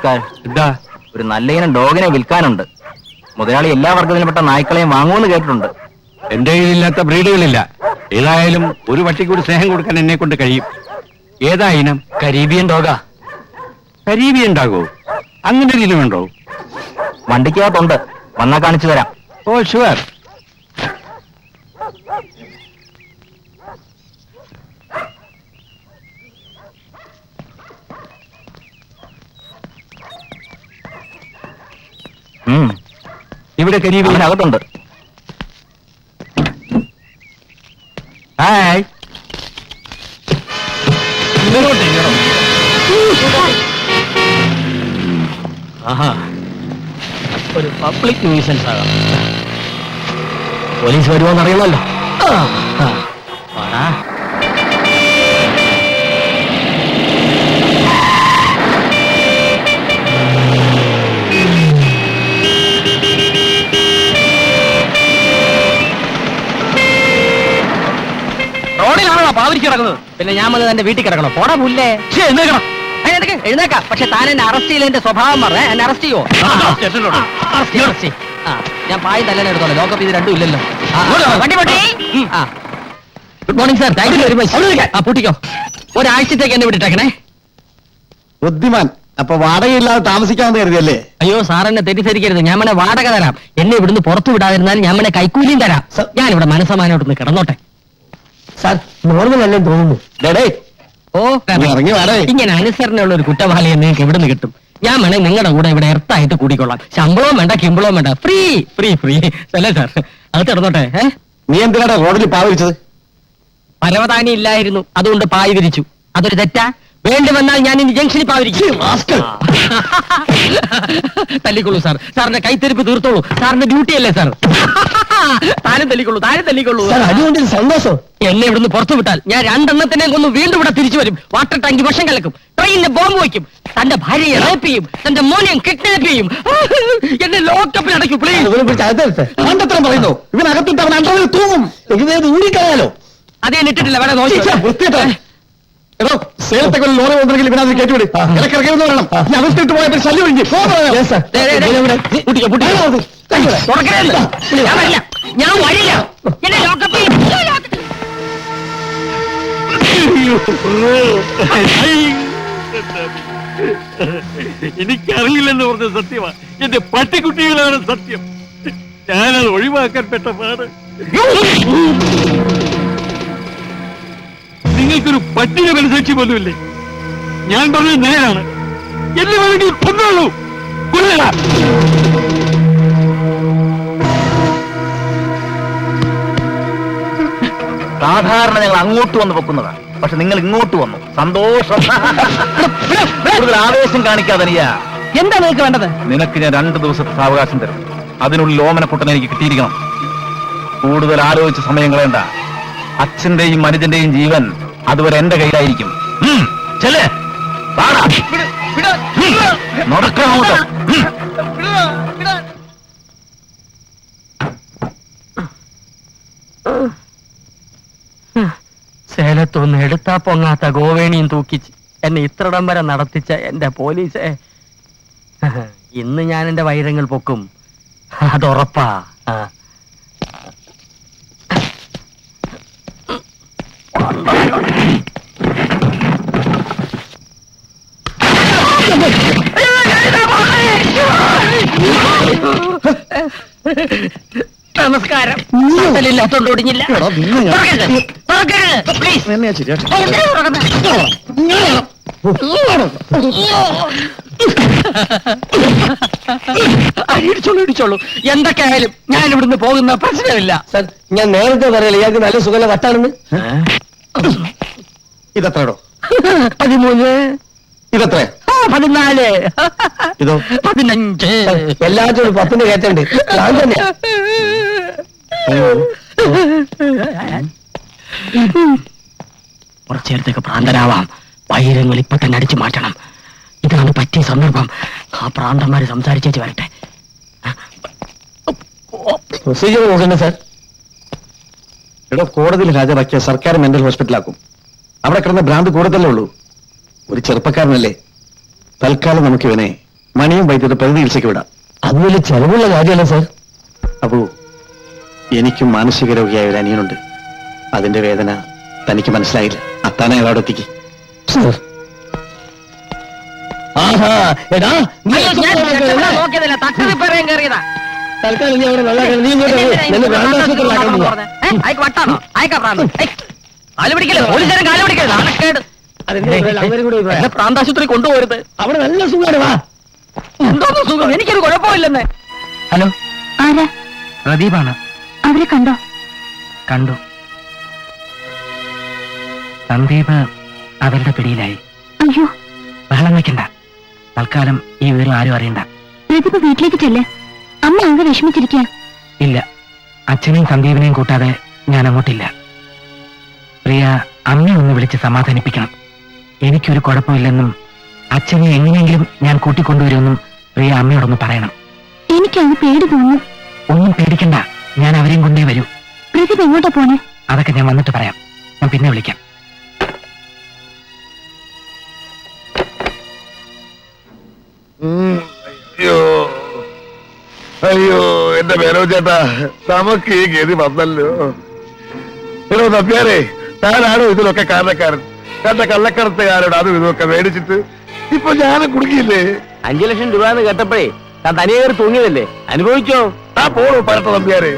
നമസ്കാരം. എന്താ? ഒരു നല്ല ഇനം ഡോഗിനെ വിൽക്കാനുണ്ട്. മുതലാളി എല്ലാ വർഗത്തിൽപ്പെട്ട നായ്ക്കളെയും വാങ്ങുമെന്ന് കേട്ടിട്ടുണ്ട്. എന്റെ കയ്യിലില്ലാത്ത ബ്രീഡുകളില്ല. ഏതായാലും ഒരു പട്ടിക്കൂടി സ്നേഹം കൊടുക്കാൻ എന്നെ കൊണ്ട് കഴിയും. ഏതാ ഇനം? കരീബിയൻ ഡോഗാ. കരീബിയൻ ഉണ്ടാകോ? അങ്ങനെ ഒരു ഇനമുണ്ടോ? വണ്ടിക്കകത്തുണ്ട്, വന്നാ കാണിച്ചു തരാം. Oh sure. ഇവിടെ കരീബിയനകത്തുണ്ട്. ഹായ്. ഒരു പബ്ലിക് ന്യൂസൻസ് ആകാം. പോലീസ് വരുമോന്ന് അറിയണമല്ലോ. റോഡിലാണോ പാവരിക്ക് കിടക്കുന്നത്? പിന്നെ ഞാൻ വന്ന് എന്റെ വീട്ടിൽ കിടക്കണോ? പോടാ പുല്ലേ. എഴുന്നേക്കാം. പക്ഷെ താൻ എന്നെ അറസ്റ്റ് ചെയ്തതിന്റെ സ്വഭാവം പറഞ്ഞേ. എന്നെ അറസ്റ്റ് ചെയ്യുമോ? ഞാൻ പായി തല്ലെ എടുത്തോളാം. ലോക്കപ്പ് ഇത് രണ്ടും ഇല്ലല്ലോ. Good morning sir. Thank you very much. പൂട്ടിക്കോ. ഒരാഴ്ചത്തേക്ക് എന്നെ വിട്ടിട്ടേക്കണേ. ബുദ്ധിമാൻ. അപ്പൊ വാടകയില്ലാതെ താമസിക്കാമെന്ന് കരുതിയല്ലേ? അയ്യോ സാർ, എന്നെ തെറ്റിദ്ധരിക്കരുത്. ഞാൻ മനെ വാടക തരാം. എന്നെ ഇവിടുന്ന് പുറത്തു വിടാതിരുന്നാൽ ഞാൻ മനെ കൈക്കൂലിയും തരാം. ഞാൻ ഇവിടെ മനസ്സമാനോട്ടൊന്ന് കിടന്നോട്ടെ. സാർ നോർമൽ അല്ലേ തോന്നുന്നു. ഓ ഇറങ്ങി വാടേ. ഇങ്ങനെ അനുസരണയുള്ള ഒരു കുറ്റവാളിയെ നിങ്ങൾക്ക് ഇവിടുന്ന് കിട്ടും. ഞാൻ വേണേ നിങ്ങളുടെ കൂടെ ഇവിടെ എർത്തായിട്ട് കൂടിക്കൊള്ളാം. ശമ്പളവും വേണ്ട, കിമ്പളവും വേണ്ട. ഫ്രീ ഫ്രീ ഫ്രീ അല്ലേ സാർ? അത് കിടന്നോട്ടെ. നീ എന്തിനാണ് റോഡിൽ പാവിച്ചത്? പരവതാനി ഇല്ലായിരുന്നു, അതുകൊണ്ട് പായി വിരിച്ചു. അതൊരു തെറ്റാ? വേണ്ടി വന്നാൽ ഞാൻ ഇനി ജംഗ്ഷനിൽ പാവിരിക്കും. തല്ലിക്കൊള്ളൂ സാർ. സാറിന്റെ കൈത്തെരിപ്പ് തീർത്തോളൂ. സാറിന്റെ ഡ്യൂട്ടി അല്ലേ സാർ? താനും തല്ലിക്കൊള്ളൂ, താനും തല്ലിക്കൊള്ളൂ. അതുകൊണ്ട് സന്തോഷം. എന്നെ ഇവിടുന്ന് പുറത്തു വിട്ടാൽ ഞാൻ രണ്ടെണ്ണത്തിനെ കൊന്ന് വീണ്ടും ഇവിടെ തിരിച്ചു വരും. വാട്ടർ ടാങ്കി വിഷം കലക്കും, ട്രെയിനിന് ബോംബ് വയ്ക്കും, തന്റെ ഭാര്യയെ റേപ്പ് ചെയ്യും, തന്റെ മോനെയും കിഡ്നാപ്പ് ചെയ്യും. എന്നെ ലോക്കപ്പിൽ അടയ്ക്കും പ്ലീസ്. പറയുന്നു ഇവനകത്തിട്ട് അവൻ അണ്ടറിൽ തൂങ്ങും. ഊടിക്കളയാലോ. അതേ ഇട്ടിട്ടില്ല. വേണം നോക്കി. എടോ, സേലത്തൊക്കെ ഒരു ലോറി ഉണ്ടെങ്കിൽ ഇവനത് കേട്ടുവിട്. ഇടക്കിറക്കിയെന്ന് പറയണം. ഞാൻ അവസ്ഥയിട്ട് പോയപ്പോൾ ശല്യം ഒഴിഞ്ഞു. ഞാൻ വരില്ല. എന്നെ ലോക്കപ്പിൽ എനിക്കറിയില്ലെന്ന് പറഞ്ഞ സത്യമാണ്. എന്റെ പട്ടിക്കുട്ടികളാണ് സത്യം. ഞാനത് ഒഴിവാക്കാൻ പെട്ട പാട്. നിങ്ങൾക്കൊരു പട്ടിക മനസാക്ഷി പോലുമില്ലേ? ഞാൻ പറഞ്ഞത് നേരാണ്. എന്നെ വേണമെങ്കിൽ കൊന്നോളൂ. കൊല്ലല. സാധാരണ ഞങ്ങൾ അങ്ങോട്ട് വന്ന് വെക്കുന്നതാണ്, പക്ഷെ നിങ്ങൾ ഇങ്ങോട്ട് വന്നു. സന്തോഷം. കൂടുതൽ ആവേശം കാണിക്കാതെ. എന്താ നിങ്ങൾക്ക് വേണ്ടത്? നിനക്ക് ഞാൻ 2 ദിവസത്തെ സാവകാശം തരും. അതിനുള്ളിൽ ഓമനക്കുട്ടനെ എനിക്ക് കിട്ടിയിരിക്കണം. കൂടുതൽ ആലോചിച്ച് സമയം കളയണ്ട. അച്ഛന്റെയും മനുജന്റെയും ജീവൻ അതുവരെ എന്റെ കയ്യിലായിരിക്കും. നടക്കണോട്ട്. സേലത്തൊന്ന് എടുത്താ പൊങ്ങാത്ത ഗോവേണിയും തൂക്കിച്ച് എന്നെ ഇത്രടം വരെ നടത്തിച്ച എന്റെ പോലീസെ, ഇന്ന് ഞാൻ എന്റെ വൈരങ്ങൾ പൊക്കും. അതുറപ്പാ. നമസ്കാരം. ഇല്ലാത്തോണ്ട് ഒടിഞ്ഞില്ല. ഇടിച്ചോളൂ. എന്തൊക്കെ ആയാലും ഞാൻ ഇവിടുന്ന് പോകുന്ന പ്രശ്നമില്ല. സാർ, ഞാൻ നേരത്തെ പറയല്ലേ ഇയാൾക്ക് നല്ല സുഖല വട്ടാണെന്ന്. ഇതെത്രയോ? 13. ഇതെത്ര? 14. ഇതോ? 15. എല്ലാത്തിനും 10 കയറ്റുണ്ട്. ഞാൻ തന്നെ കുറച്ചു നേരത്തേക്ക് പ്രാന്തരാവാം. വൈരങ്ങൾ ഇപ്പൊ തന്നെ അടിച്ചു മാറ്റണം. ഇതാണ് പറ്റിയ സന്ദർഭം. ആ പ്രാന്തന്മാര് സംസാരിച്ചേച്ച് വരട്ടെ. പ്രൊസീജിയർ നോക്കണ്ടേ സാർ? ഇവിടെ കോടതിയിൽ ഹാജരാക്കിയ സർക്കാർ മെന്റൽ ഹോസ്പിറ്റലാക്കും. അവിടെ കിടന്ന ഭ്രാന്ത് കൂടുതലേ ഉള്ളൂ. ഒരു ചെറുപ്പക്കാരനല്ലേ. തൽക്കാലം നമുക്ക് ഇവനെ മണിയും വൈദ്യുത പ്രകൃതി ചികിത്സയ്ക്ക് വിടാം. അത് വലിയ ചെലവുള്ള കാര്യമല്ല സാർ. അപ്പോ എനിക്കും മാനസിക രോഗിയായ ഒരു അനിയനുണ്ട്. അതിന്റെ വേദന തനിക്ക് മനസ്സിലായില്ല. അത്താനെ അയാളോട് എത്തിക്ക്. സാർ നോക്കിയതല്ല, തട്ടി പറയാൻ കയറിയതാ. തൽക്കാലം നീ അവിടെ നല്ലതാക്കണം. നീ ഇങ്ങോട്ട് വരൂ. നിന്നെ ഭ്രാന്താശുപത്രിയിലാക്കാൻ പോവാ. അയക്ക് വട്ടാണോ? അയക്കാ പ്രാന്ത്. കാല് പിടിക്കല്ലേ, പോലീസുകാരൻ കാല് പിടിക്കരുത്, നാണക്കേട്. പ്രാന്താശുപത്രി കൊണ്ടുപോരുത്. അവിടെ നല്ല സുഖമാണ്. വാ. എന്തോന്നും സുഖം, എനിക്കൊരു കുഴപ്പമില്ലെന്ന്. ഹലോ, ആരാ? പ്രദീപാണ്. അവരെ കണ്ടോ? കണ്ടു. സന്ദീപ് അവരുടെ പിടിയിലായി. അയ്യോ, ബഹളം വയ്ക്കണ്ട. തൽക്കാലം ഈ വിവരം ആരും അറിയണ്ട. പ്രതിഭ വീട്ടിലേക്ക് ചെല്ല്. അമ്മ അങ്ങ് വിഷമിച്ചിരിക്കുക. ഇല്ല, അച്ഛനെയും സന്ദീപിനെയും കൂട്ടാതെ ഞാൻ അങ്ങോട്ടില്ല. പ്രിയ അമ്മയെ ഒന്ന് വിളിച്ച് സമാധാനിപ്പിക്കണം. എനിക്കൊരു കുഴപ്പമില്ലെന്നും അച്ഛനെ എങ്ങനെയെങ്കിലും ഞാൻ കൂട്ടിക്കൊണ്ടുവരുമെന്നും പ്രിയ അമ്മയോടൊന്ന് പറയണം. എനിക്കത് പേടി തോന്നുന്നു. ഒന്നും പേടിക്കണ്ട, ഞാൻ അവരെയും കൊണ്ടേ വരൂ. പ്രതിഭ എങ്ങോട്ടാ പോണേ? അതൊക്കെ ഞാൻ വന്നിട്ട് പറയാം. ഞാൻ പിന്നെ വിളിക്കാം. അയ്യോ അയ്യോ, എന്റെ മേനോ ചേട്ടാ, നമുക്ക് ഈ ഗതി വന്നല്ലോ. എടോ നമ്പ്യാരെ, താനാണോ ഇതിലൊക്കെ കാരണക്കാരൻ? കണ്ട കള്ളക്കടത്തുകാരോട് അതും ഇതൊക്കെ മേടിച്ചിട്ട് ഇപ്പൊ ഞാനും കുടുങ്ങിയില്ലേ? 5 ലക്ഷം രൂപ എന്ന് കേട്ടപ്പോഴേ താൻ തനിയെ കയറി തൂങ്ങിയതല്ലേ, അനുഭവിച്ചോ? ആ പോണു പരട്ട നമ്പ്യാരെ.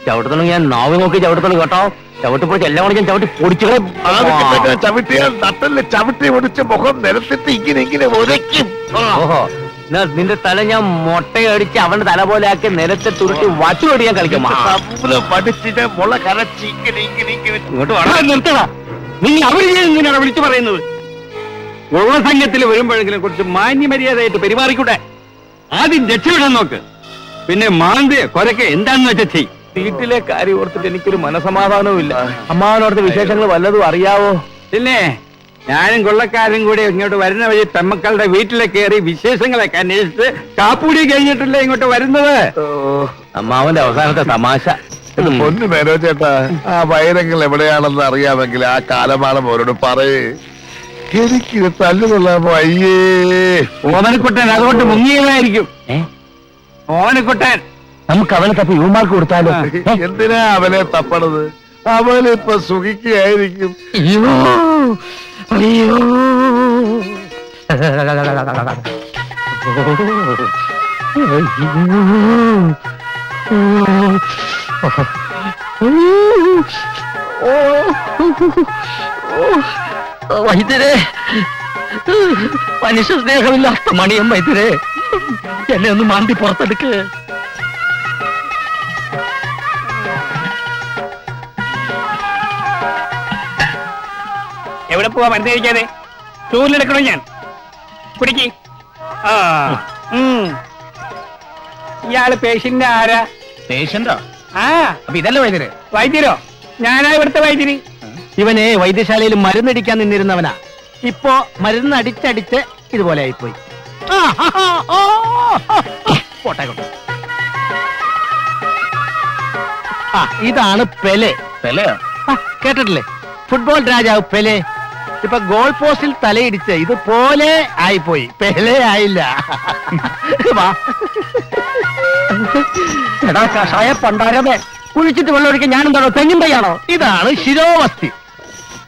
ചവിട്ടത്തോളം ഞാൻ നാവ് നോക്കി ചവിട്ടത്തോളം കേട്ടോ. ചവിട്ടിപ്പോൾ എല്ലാം കൂടി ഞാൻ ചവിട്ടി പൊടിച്ചുകളെ. അതൊക്കെ ചവിട്ടിയാൽ നട്ടല് ചവിട്ടി ഒടിച്ച് മുഖം നിരത്തിട്ട് ഇങ്ങനെ ഉരയ്ക്കും. ഓഹോ, നിന്റെ തല ഞാൻ മുട്ടയടിച്ച് അവന്റെ തല പോലെ ആക്കി നിലത്തെ തുരുട്ടി വച്ചുകൊടി ഞാൻ കളിക്കാം. പഠിച്ചിട്ട് മുള കരച്ച് ഇങ്ങോട്ട് വളരെ നിർത്തടാ. നീ അവര് എന്തിനാണ് വിളിച്ചു പറയുന്നത്? ഉള്ള സംഘത്തിൽ വരുമ്പോഴെങ്കിലും കുറച്ച് മാന്യമര്യാദയായിട്ട് പെരുമാറിക്കൂടെ? ആദ്യം രക്ഷപ്പെടാൻ നോക്ക്, പിന്നെ മാന്തിയ കൊരക്കെ എന്താണെന്ന് വെച്ചാ ചെയ്. വീട്ടിലെ കാര്യം ഓർത്തിട്ട് എനിക്കൊരു മനസമാധാനവും ഇല്ല. അമ്മാവനോടത്തെ വിശേഷങ്ങൾ വല്ലതും അറിയാവോ? പിന്നെ ഞാനും കൊള്ളക്കാരും കൂടി ഇങ്ങോട്ട് വരുന്ന വഴി പെമ്മക്കളുടെ വീട്ടിലെ കയറി വിശേഷങ്ങളൊക്കെ അന്വേഷിച്ച് കാപ്പൂടി കഴിഞ്ഞിട്ടല്ലേ ഇങ്ങോട്ട് വരുന്നത്. അമ്മാവന്റെ അവസാനത്തെ തമാശ. പൊന്നു മേനോ ചേട്ടാ, ആ വൈരങ്ങൾ എവിടെയാണെന്ന് അറിയാമെങ്കിൽ ആ കാലമാണ് അവരോട് പറയേ. എനിക്കിത് തല്ലുകൊള്ളാമോ? അയ്യേ, ഓമനക്കുട്ടൻ അതുകൊണ്ട് മുങ്ങിയതായിരിക്കും. ഓമനക്കുട്ടൻ നമുക്ക് അവനെ തപ്പി യുവമാർക്ക് കൊടുത്താലോ? എന്തിനാ അവനെ തപ്പണത്? അവനിപ്പൊ സുഖിക്കുകയായിരിക്കും. അയ്യോ അയ്യോ, വൈദ്യരെ, മനുഷ്യ സ്നേഹമില്ലാത്ത മണിയം വൈദ്യരെ, എന്നെ ഒന്ന് മാന്തി പുറത്തെടുക്ക്. എവിടെ പോവാ മരുന്ന് കഴിക്കാതെ? ചൂരിലെടുക്കണോ ഞാൻ? കുടിക്ക്. ആ, ഇയാള് പേഷ്യന്റ് ആരാ? പേഷ്യന്റോ? ആ, അപ്പൊ ഇതല്ലേ വൈദ്യര്? വൈദ്യരോ? ഞാനാ ഇവിടുത്തെ വൈദ്യര്. ഇവനെ വൈദ്യശാലയിൽ മരുന്നടിക്കാൻ നിന്നിരുന്നവനാ. ഇപ്പോ മരുന്ന് അടിച്ചടിച്ച് ഇതുപോലെ ആയിപ്പോയി. പോട്ടെ കൊണ്ട്. ആ, ഇതാണ് പെലെ. പെലയോ? കേട്ടിട്ടില്ലേ? ഫുട്ബോൾ രാജാവ് പെലെ. ഇപ്പൊ ഗോൾ പോസ്റ്റിൽ തലയിടിച്ച് ഇതുപോലെ ആയിപ്പോയി. പെലെ ആയില്ല. വാ. എടാ കഷായ പണ്ടാരമേ, കുഴിച്ചിട്ട് വെള്ളമൊഴിക്കാൻ ഞാനെന്താണോ തെങ്ങിൻ തയ്യാണോ? ഇതാണ് ശിരോവസ്തി.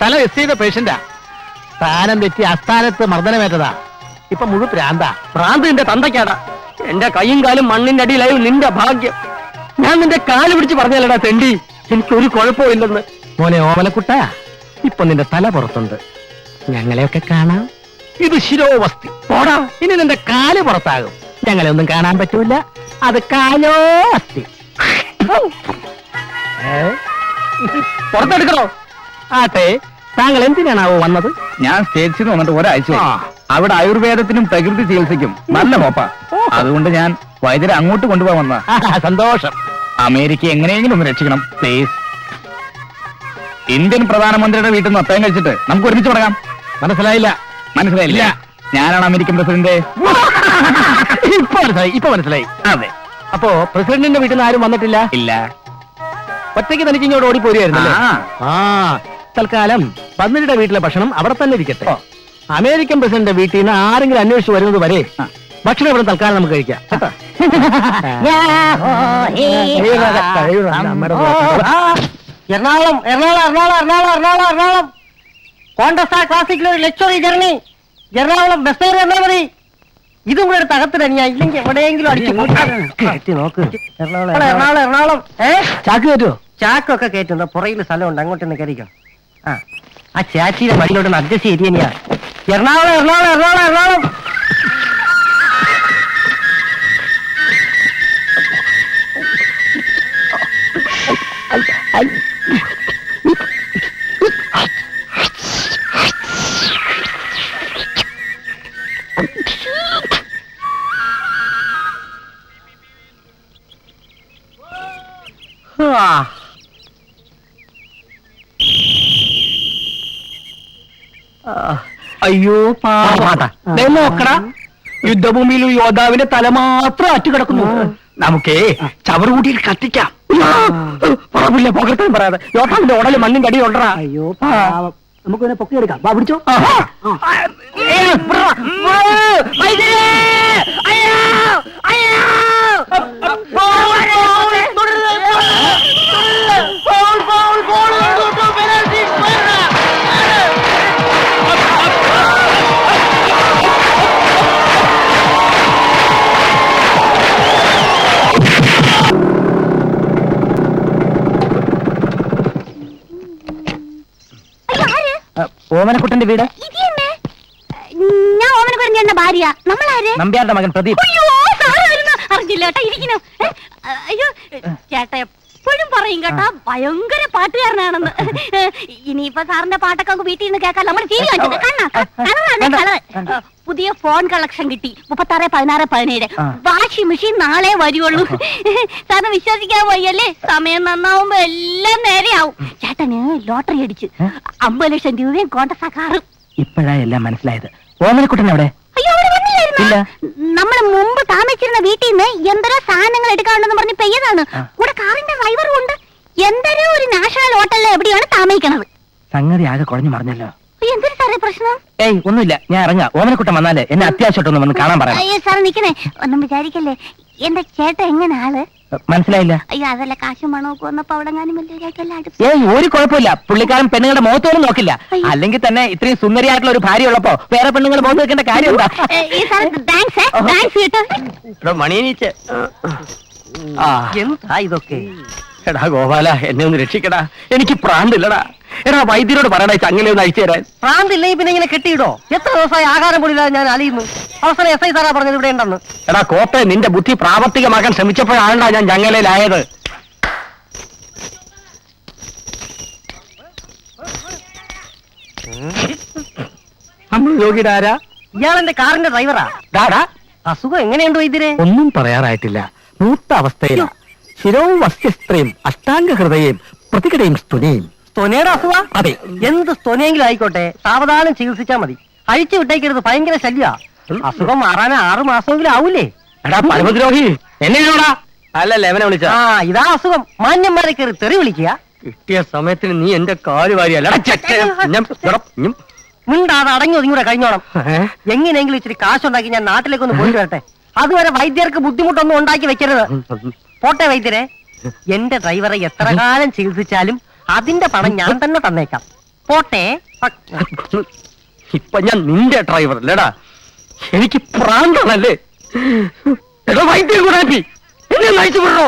തല എസ് ചെയ്ത പേഷ്യന്റാ. സ്ഥാനം തെറ്റി അസ്ഥാനത്ത് മർദ്ദനമേറ്റതാ. ഇപ്പൊ മുഴു പ്രാന്താ. പ്രാന്ത് നിന്റെ തന്തയ്ക്കാടാ. എന്റെ കൈയും കാലും മണ്ണിന്റെ അടിയിലായി നിന്റെ ഭാഗ്യം. ഞാൻ നിന്റെ കാല് പിടിച്ച് പറഞ്ഞല്ലടാ തെണ്ടി, എനിക്കൊരു കുഴപ്പമില്ലെന്ന്. മോനെ ഓമലക്കുട്ട, ഇപ്പൊ നിന്റെ തല പുറത്തുണ്ട്, ഞങ്ങളെയൊക്കെ കാണാം. ഇത് ശിരോവസ്തി. പോടാ, ഇനി നിന്റെ കാല് പുറത്താകും. ഞങ്ങളെ ഒന്നും കാണാൻ പറ്റൂല. അത് കാലോ അസ്ഥി. പുറത്തെടുക്കണോ? ആട്ടെ, താങ്കൾ എന്തിനാണാവോ വന്നത്? ഞാൻ സ്റ്റേറ്റ്സിൽ വന്നിട്ട് ഒരാഴ്ച. ആ. അവിടെ ആയുർവേദത്തിനും പ്രകൃതി ചികിത്സയ്ക്കും നല്ല മോപ്പ. അതുകൊണ്ട് ഞാൻ വൈദ്യരെ അങ്ങോട്ട് കൊണ്ടുപോകാൻ വന്ന. സന്തോഷം. അമേരിക്ക എങ്ങനെയെങ്കിലും ഒന്ന് രക്ഷിക്കണം പ്ലീസ്. ഇന്ത്യൻ പ്രധാനമന്ത്രിയുടെ വീട്ടിൽ നിന്ന് അത്തയം കഴിച്ചിട്ട് നമുക്ക് ഒരുമിച്ച് തുടങ്ങാം. മനസ്സിലായില്ല. മനസ്സിലായില്ല? ഞാനാണ് അമേരിക്കൻ പ്രസിഡന്റ്. ഇപ്പൊ മനസ്സിലായി. അതെ. അപ്പോ പ്രസിഡന്റിന്റെ വീട്ടിൽ നിന്ന് ആരും വന്നിട്ടില്ല? ഇല്ല. ഒറ്റയ്ക്ക് തനിക്ക് ഇങ്ങോട്ട് ഓടിപ്പോരുമായിരുന്നല്ലേ? ആ. ആ, തൽക്കാലം പന്നിയുടെ വീട്ടിലെ ഭക്ഷണം അവിടെ തന്നെ ഇരിക്കട്ടെ. അമേരിക്കൻ പ്രസിഡന്റ് വീട്ടിൽ നിന്ന് ആരെങ്കിലും അന്വേഷിച്ച് വരുന്നത് വരെ ഭക്ഷണം ഇവിടെ തൽക്കാലം നമുക്ക് കഴിക്കാം കേട്ടോ. എറണാകുളം എറണാകുളം എറണാകുളം എറണാകുളം എറണാകുളം എറണാകുളം കോണ്ടസ്റ്റാ ക്ലാസിക്കിൽ ഒരു ലക്ഷറി ജേർണി എറണാകുളം ബസ് കയറി വന്നാൽ മതി. ഇതും കൂടെ തകർത്തിടണിയാ, ഇല്ലെങ്കിൽ എവിടെയെങ്കിലും അടിച്ചു നോക്ക്. എറണാകുളം എറണാകുളം ചാക്ക് കയറ്റുമോ? ചാക്കൊക്കെ കയറ്റുന്നു, പുറയിൽ സ്ഥലമുണ്ട്, അങ്ങോട്ട് നിന്ന് കയറിക്കോ. ആ ചാച്ചിയുടെ മടിയിലോട്ടൊന്ന് അഡ്ജസ്റ്റ് ചെയ്തിയാ. എറണാകുളം എറണാകുളം എറണാകുളം എറണാകുളം അയ്യോ പാട്ടാ നോക്കട, യുദ്ധഭൂമിയിൽ ഒരു യോദ്ധാവിന്റെ തല മാത്രം അറ്റുകിടക്കുന്നു. നമുക്കേ ചവറുകൂട്ടിയിൽ കത്തിക്കാം. പറമ്പില്ല പുകർത്താൻ പറയാതെ യോദ്ധാവിന്റെ ഉടല് മണ്ണിന്റെ അടി കൊണ്ടറാ. അയ്യോ നമുക്ക് പൊക്കിയെടുക്കാം. വാ പിടിച്ചോ. ഓമനക്കുട്ടന്റെ വീട് ഞാൻ ഓമനക്കുട്ടന്റെ ഭാര്യ. നമ്മളാര്? നമ്പ്യാരുടെ മകൻ പ്രദീപ്. അയ്യോ അറിഞ്ഞില്ല കേട്ടാ, ഇരിക്കുന്നു. അയ്യോ ചേട്ടാ എപ്പോഴും പറയും കേട്ടാ ഭയങ്കര പാട്ടുകാരനാണെന്ന്. ഇനിയിപ്പോ സാറിന്റെ പാട്ടൊക്കെ അങ്ങ് വീട്ടിൽ നിന്ന് കേൾക്കാൻ നമ്മൾ ടി വി കണ്ടു. പുതിയ ഫോൺ കളക്ഷൻ കിട്ടി 36, 16, 17. വാഷിംഗ് മെഷീൻ നാളെ വരുവുള്ളൂ. സാറിന് വിശ്വസിക്കാൻ വയ്യല്ലേ, സമയം നന്നാവുമ്പോ എല്ലാം നേരെയാവും. ചേട്ടന് ലോട്ടറി അടിച്ച് 50 ലക്ഷം രൂപയും കോണ്ടസാ കാറും. ഇപ്പോഴാ എല്ലാം മനസ്സിലായത്. ഓമനക്കുട്ടൻ അവിടെ? അയ്യോ അവിടെ വന്നില്ലായിരുന്നോ? നമ്മള് മുമ്പ് താമസിച്ചിരുന്ന വീട്ടിൽ നിന്ന് എന്തരോ സാധനങ്ങൾ എടുക്കാനുണ്ടെന്ന് പറഞ്ഞ് പെയ്യതാണ്. കൂടെ കാറിന്റെ ഡ്രൈവറും ഉണ്ട്. എന്തരോ ഒരു നാഷണൽ ഹോട്ടലിൽ എവിടെയാണ് താമസിക്കണത്. സംഗതി ആകെ കുഴഞ്ഞു മറിഞ്ഞല്ലോ. എന്തൊരു സാറേ പ്രശ്നം? ഏയ് ഒന്നുമില്ല, ഞാൻ ഇറങ്ങാം. ഓമനക്കുട്ടൻ വന്നാലേ എന്നെ അത്യാവശ്യമായിട്ടൊന്ന് വന്ന് കാണാൻ പറയാം. അയ്യോ സാർ നിക്കണേ, ഒന്നും വിചാരിക്കല്ലേ. എന്റെ ചേട്ടൻ എങ്ങനെ ആള്? മനസ്സിലായില്ല. അയ്യോ അതല്ല, കാശും മണമൊക്കെ വന്നപ്പോ അവിടെ ഏയ് ഒരു കുഴപ്പമില്ല. പുള്ളിക്കാരൻ പെണ്ണുങ്ങളുടെ മുഖത്തോടും നോക്കില്ല. അല്ലെങ്കിൽ തന്നെ ഇത്രയും സുന്ദരിയായിട്ടുള്ള ഒരു ഭാര്യ ഉള്ളപ്പോ വേറെ പെണ്ണുങ്ങളുടെ മുഖത്ത് വെക്കേണ്ട കാര്യം എന്താ? മണിയനീച്ച് എന്താ ഇതൊക്കെ? എടാ ഗോപാല, എന്നെ ഒന്ന് രക്ഷിക്കടാ, എനിക്ക് പ്രാന്തില്ലടാ. എടാ വൈദ്യരോട് പറയണ ചങ്ങല ഒന്ന് അയച്ചു തരാൻ. പ്രാന്തില്ലെങ്കിൽ പിന്നെ ഇങ്ങനെ കെട്ടിയിടോ? എത്ര ദിവസമായി ആഹാരം പോലില്ലാതെ ഞാൻ അലിയുന്നു. അവസാനം SI സാറാ പറഞ്ഞത് ഇവിടെ ഉണ്ടെന്ന്. എടാ കോപ്പെ, നിന്റെ ബുദ്ധി പ്രാവർത്തികമാക്കാൻ ശ്രമിച്ചപ്പോഴാണ്ടാ ഞാൻ ചങ്ങലയിലായത്. യോഗിടാരാ? ഇയാൾ എന്റെ കാറിന്റെ ഡ്രൈവറാ. ഡാടാ, അസുഖം എങ്ങനെയുണ്ടോ ഇതിരെ? ഒന്നും പറയാറായിട്ടില്ല. മൂത്ത അവസ്ഥയിലാ. ശിരവും വസ്യസ്ത്രയും അഷ്ടാംഗ ഹൃദയം പ്രതികടയും സ്തുനയും. സ്തൊനയുടെ അസുഖ? അതെ. എന്ത് സ്തൊനയെങ്കിലും ആയിക്കോട്ടെ, സാവധാനം ചികിത്സിച്ചാ മതി. അഴിച്ചു വിട്ടേക്കരുത്, ഭയങ്കര ശല്യ. അസുഖം മാറാൻ 6 മാസമെങ്കിലും ആവൂലേ? എടാ പരമദ്രോഹി, എന്നെ അല്ലല്ലേ അവനെ വിളിച്ച? ഇതാ അസുഖം. മാന്യന്മാരെ കയറി തെറി വിളിക്കുക. കിട്ടിയ സമയത്തിന് നീ എന്റെ കാല് വാരിയല്ല. മിണ്ടാതെ അടങ്ങി ഒതുങ്ങൂടെ കഴിഞ്ഞോണം. എങ്ങനെയെങ്കിലും ഇച്ചിരി കാശുണ്ടാക്കി ഞാൻ നാട്ടിലേക്കൊന്ന് പോയിട്ട് വരട്ടെ. അതുവരെ വൈദ്യർക്ക് ബുദ്ധിമുട്ടൊന്നും ഉണ്ടാക്കി വെക്കരുത്. പോട്ടെ വൈദ്യരെ, എന്റെ ഡ്രൈവറെ എത്ര കാലം ചികിത്സിച്ചാലും അതിന്റെ പണം ഞാൻ തന്നെ തന്നേക്കാം. പോട്ടെ. ഇപ്പൊ ഞാൻ നിന്റെ ഡ്രൈവർ അല്ലേടാ, എനിക്ക് പ്രാന്താണല്ലേ. എടാ വൈദ്യം കൂടാപ്പി, എന്നെ നയിച്ചു വിടണോ?